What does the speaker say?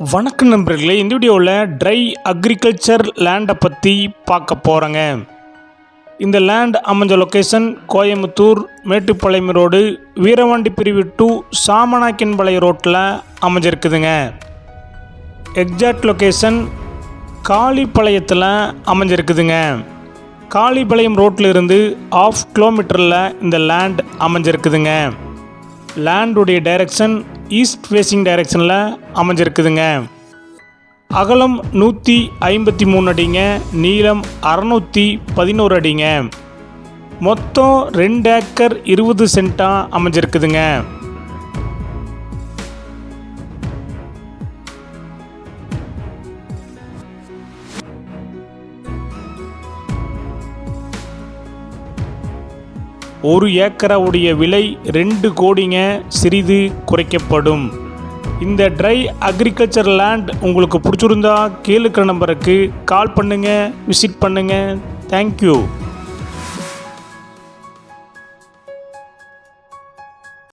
வணக்கம் நண்பர்களே, இந்த வீடியோவில் ட்ரை அக்ரிகல்ச்சர் லேண்டை பற்றி பார்க்க போகிறேங்க. இந்த லேண்ட் அமைஞ்ச லொக்கேஷன் கோயம்புத்தூர் மேட்டுப்பாளையம் ரோடு வீரவாண்டி பிரிவு 2 சாமநாயக்கன்பாளையம் ரோட்டில் அமைஞ்சிருக்குதுங்க. எக்ஸாக்ட் லொக்கேஷன் காளிப்பாளையத்தில் அமைஞ்சிருக்குதுங்க. காளிப்பாளையம் ரோட்டில் இருந்து 1/2 கிலோமீட்டரில் இந்த லேண்ட் அமைஞ்சிருக்குதுங்க. லேண்டுடைய டைரக்ஷன் ஈஸ்ட் ஃபேஸிங் டைரக்ஷனில் அமைஞ்சிருக்குதுங்க. அகலம் 153 அடிங்க, நீளம் 611 அடிங்க. மொத்தம் 2 ஏக்கர் 20 சென்ட்டாக அமைஞ்சிருக்குதுங்க. ஒரு ஏக்கராவுடைய விலை 2 கோடிங்க, சிறிது குறைக்கப்படும். இந்த ட்ரை அக்ரிகல்ச்சர் லேண்ட் உங்களுக்கு பிடிச்சிருந்தா கீழே இருக்கிற நம்பருக்கு கால் பண்ணுங்கள், விசிட் பண்ணுங்கள். தேங்க்யூ.